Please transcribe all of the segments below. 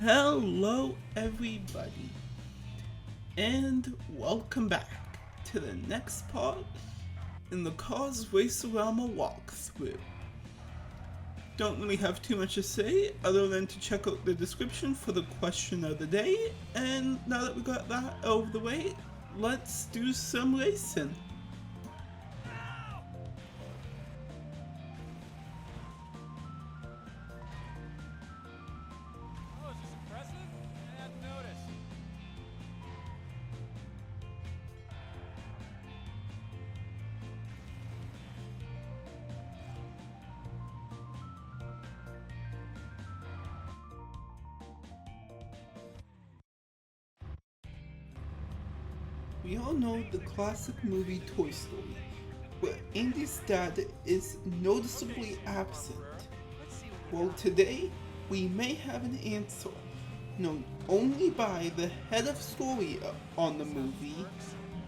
Hello, everybody, and welcome back to the next part in the Cars Race O Rama walkthrough. Don't really have too much to say other than to check out the description for the question of the day, and now that we got that out of the way, let's do some racing. Oh, is this impressive? I hadn't noticed. We all know the classic movie Toy Story, where Andy's dad is noticeably absent. Let's see what Well, today we may have an answer known only by the head of story on the movie,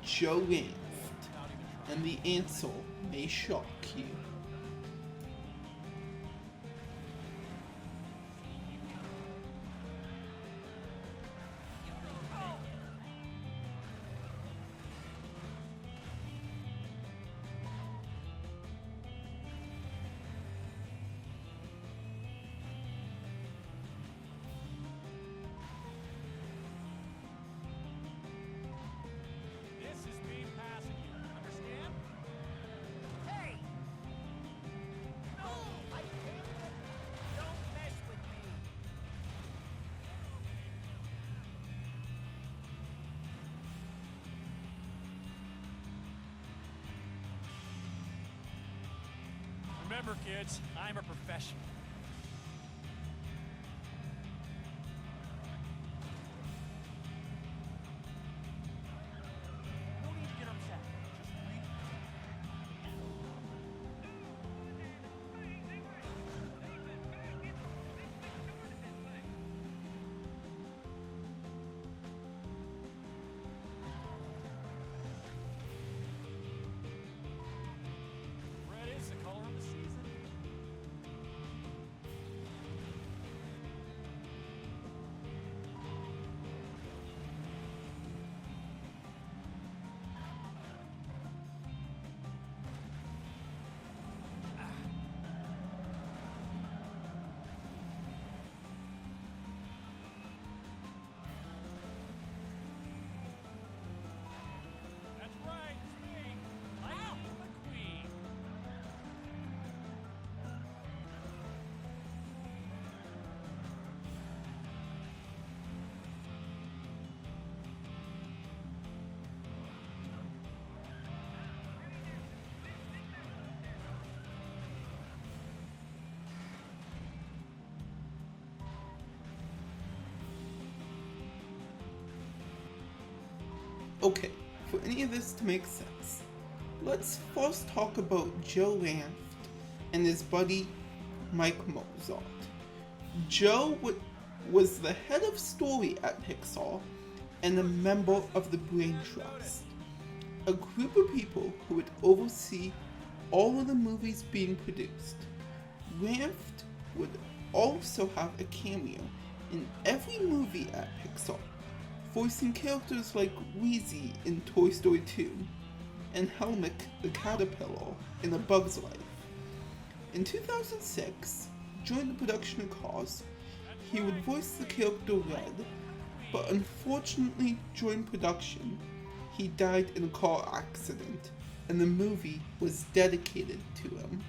Joe Ranft, and the answer may shock you. this is me passing you. Understand? Hey! No! I can't. Don't mess with me. Remember, kids, I'm a professional. No need to get upset. Just breathe. Red is the color of the season. That's right, it's me. Lightning McQueen. Okay, for any of this to make sense, let's first talk about Joe Ranft and his buddy Mike Mozart. Joe was the head of story at Pixar and a member of the Brain Trust, a group of people who would oversee all of the movies being produced. Ranft would also have a cameo in every movie at Pixar, voicing characters like Wheezy in Toy Story 2 and Helmick the Caterpillar in A Bug's Life. In 2006, during the production of Cars, he would voice the character Red, but unfortunately during production, he died in a car accident and the movie was dedicated to him.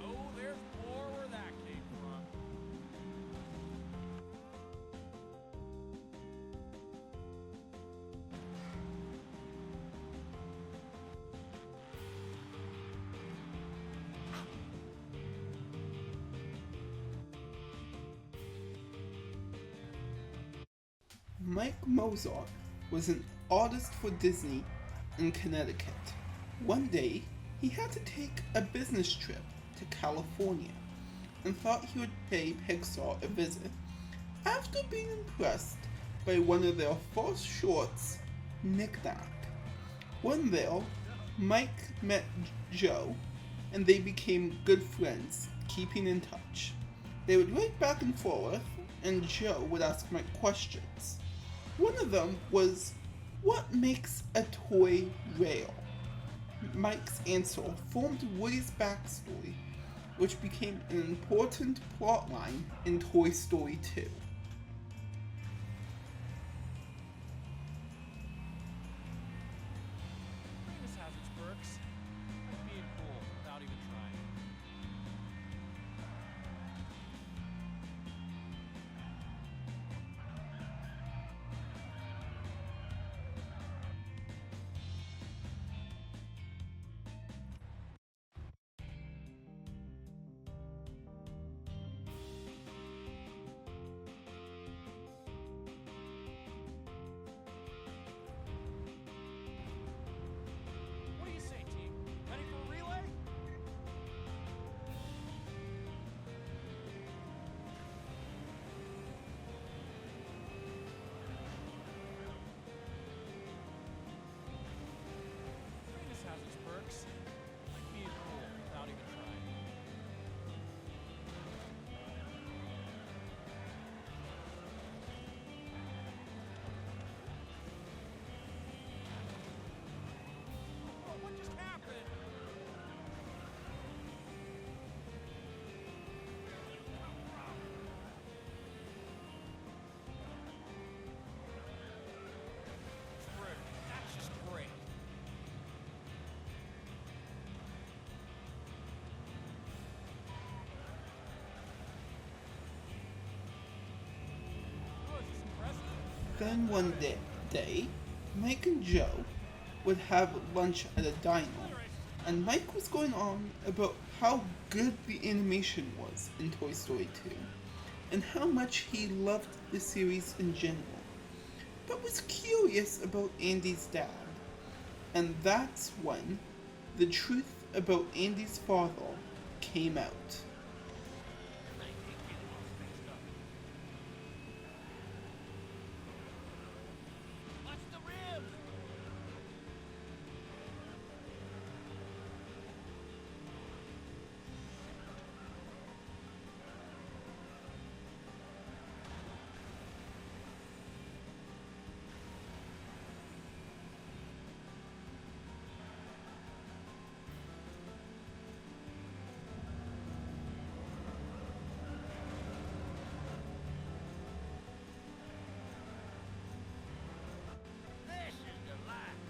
Oh, there's more where that came from. Mike Mozart was an artist for Disney in Connecticut. One day, he had to take a business trip to California and thought he would pay Pixar a visit after being impressed by one of their first shorts, Knick Knack. When there, Mike met Joe and they became good friends, keeping in touch. They would write back and forth, and Joe would ask Mike questions. One of them was, what makes a toy real? Mike's answer formed Woody's backstory, which became an important plotline in Toy Story 2. This has its perks. Like being cool without even trying. What do you say, team? Ready for a relay? This has its perks. Like being cool without even trying. Oh, what just happened? True. That's just great. Oh, is this impressive? Then one day, Mike and Joe would have lunch at a diner, and Mike was going on about how good the animation was in Toy Story 2, and how much he loved the series in general, but was curious about Andy's dad. And that's when the truth about Andy's father came out. Watch the ribs! This is the life.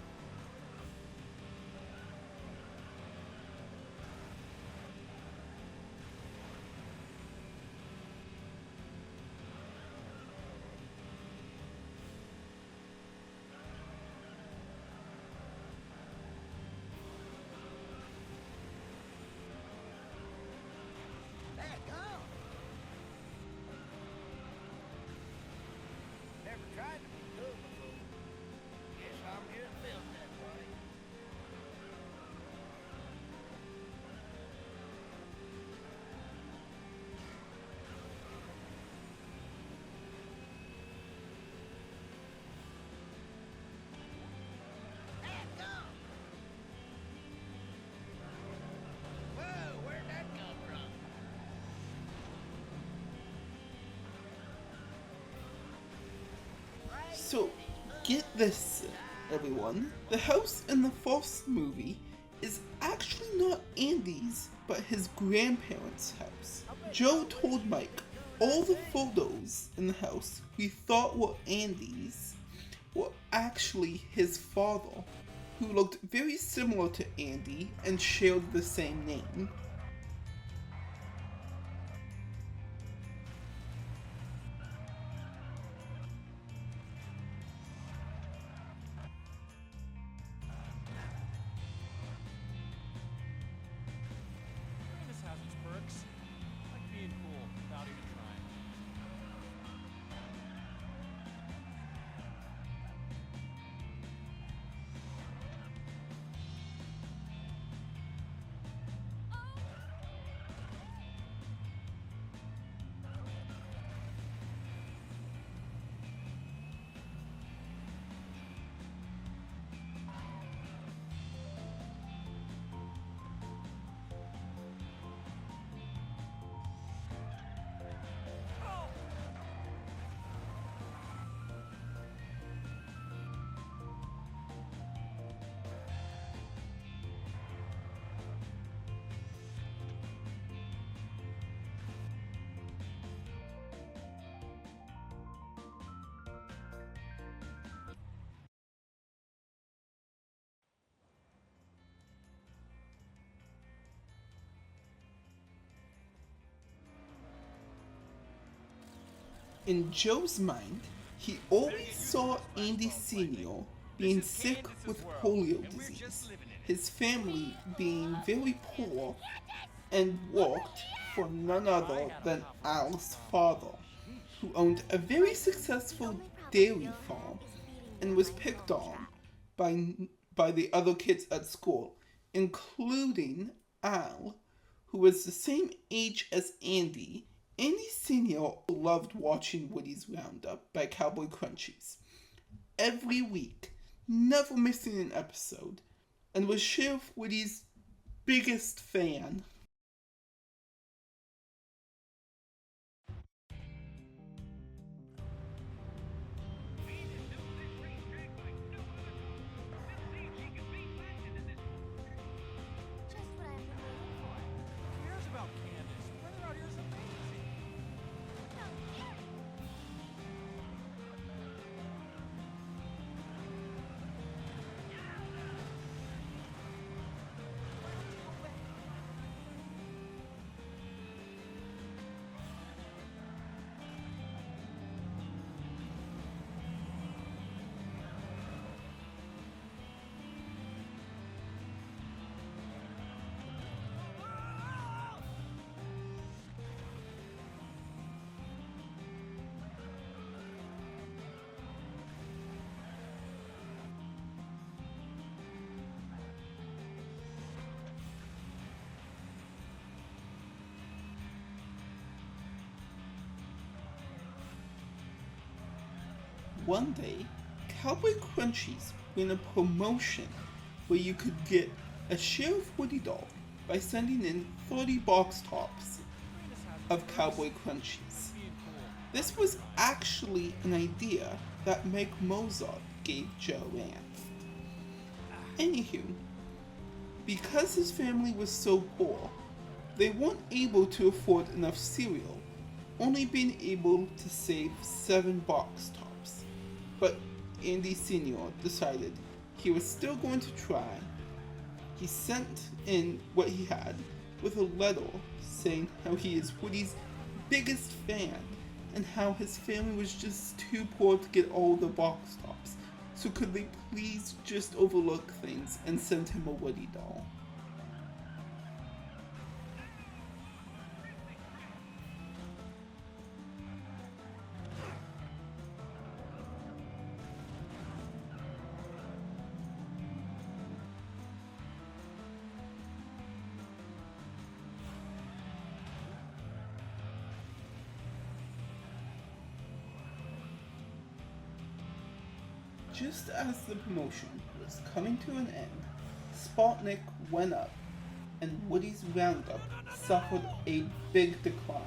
Never tried to be cool before. Guess I'm just built that way. Whoa, where'd that come from? So, get this, everyone. The house in the first movie is actually not Andy's, but his grandparents' house. Joe told Mike all the photos in the house we thought were Andy's were actually his father, who looked very similar to Andy and shared the same name. This has its perks. Like being cool without even trying. In Joe's mind, he always saw Andy Sr. being sick with polio disease, his family being very poor, and worked for none other than Al's father, who owned a very successful dairy farm and was picked on by, by the other kids at school, including Al, who was the same age as Andy. Andy Sr. loved watching Woody's Roundup by Cowboy Crunchies every week, never missing an episode, and was Sheriff Woody's biggest fan. Just what I've been waiting for. Who cares about Candace? The weather out here is amazing. One day, Cowboy Crunchies ran a promotion where you could get a Sheriff Woody doll by sending in 30 box tops of Cowboy Crunchies. This was actually an idea that Mike Mozart gave Joanne. Anywho, because his family was so poor, they weren't able to afford enough cereal, only being able to save 7 box tops. But Andy Sr. decided he was still going to try. He sent in what he had with a letter saying how he is Woody's biggest fan and how his family was just too poor to get all the box tops. So could they please just overlook things and send him a Woody doll? Just as the promotion was coming to an end, Sputnik went up, and Woody's Roundup suffered a big decline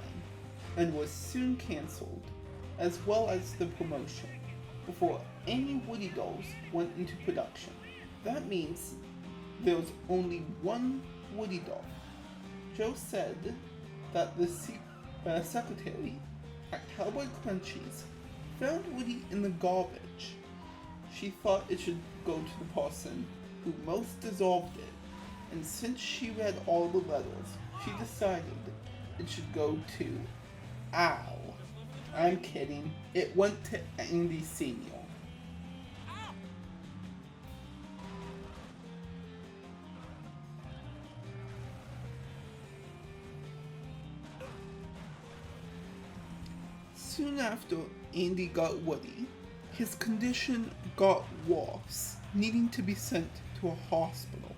and was soon cancelled, as well as the promotion, before any Woody dolls went into production. That means there was only one Woody doll. Joe said that the secretary at Cowboy Crunchies found Woody in the garbage. She thought it should go to the person who most deserved it, and since she read all the letters, she decided it should go to Al. I'm kidding. It went to Andy Sr. Soon after Andy got Woody, his condition got worse, needing to be sent to a hospital.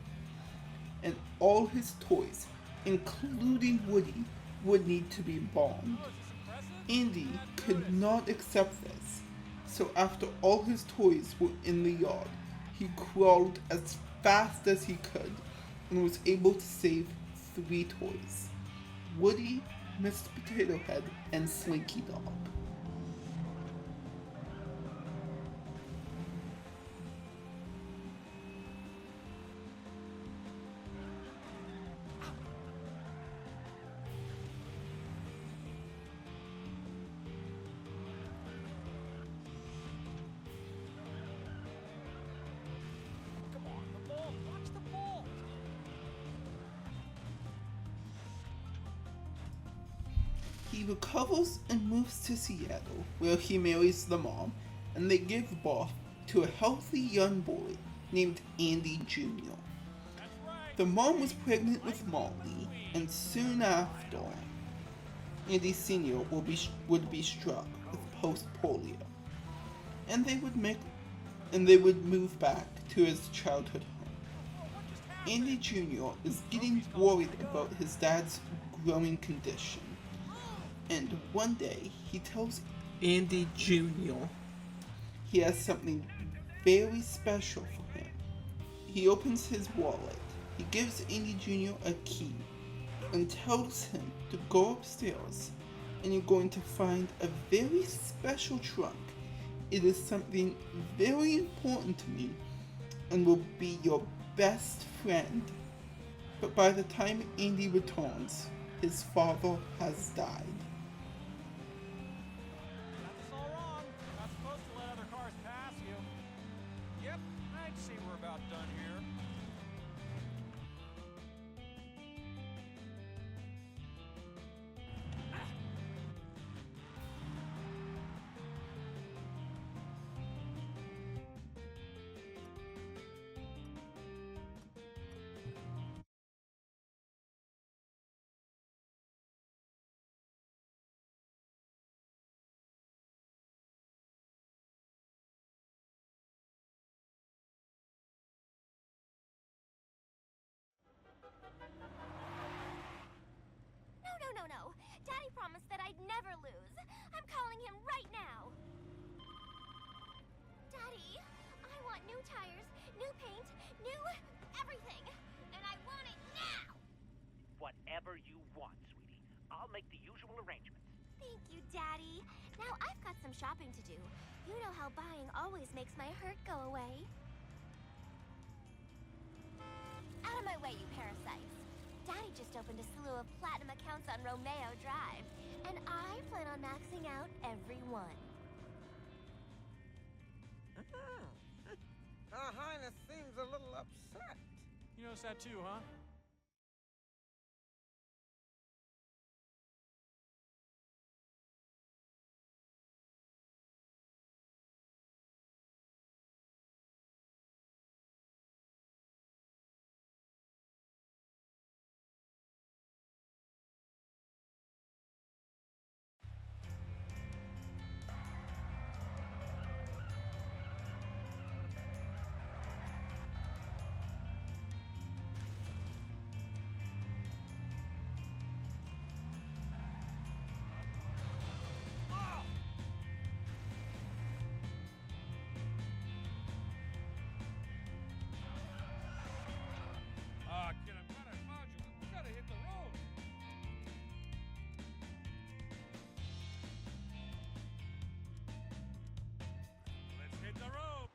And all his toys, including Woody, would need to be bombed. Andy could not accept this, so after all his toys were in the yard, he crawled as fast as he could and was able to save 3 toys: Woody, Mr. Potato Head, and Slinky Dog. Come on, the ball. Watch the ball. He He recovers and moves to Seattle, where he marries the mom, and they give birth to a healthy young boy named Andy Jr. The mom was pregnant with Molly, and soon after, Andy Sr. would be struck with post-polio, and they would move back to his childhood home. Andy Jr. is getting worried about his dad's growing condition, and one day he tells Andy Jr. he has something very special for him. He opens his wallet, he gives Andy Jr. a key, and tells him to go upstairs, and you're going to find a very special trunk. It is something very important to me and will be your best friend. But by the time Andy returns, his father has died. That's all wrong. You're not supposed to let other cars pass you. Yep, I'd say we're about done here. No. Daddy promised that I'd never lose. I'm calling him right now. Daddy, I want new tires, new paint, new everything. And I want it now! Whatever you want, sweetie. I'll make the usual arrangements. Thank you, Daddy. Now I've got some shopping to do. You know how buying always makes my hurt go away. Out of my way, you parasites. Daddy just opened a slew of platinum accounts on Romeo Drive, and I plan on maxing out every one. Her Highness seems a little upset. You notice that too, huh? Kid, I'm glad I found you. We gotta hit the road. Let's hit the road.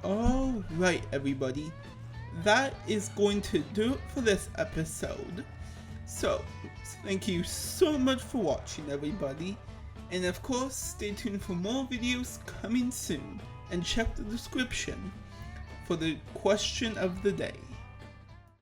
Alright, everybody. That is going to do it for this episode. So, thank you so much for watching, everybody. And of course, stay tuned for more videos coming soon. And check the description for the question of the day.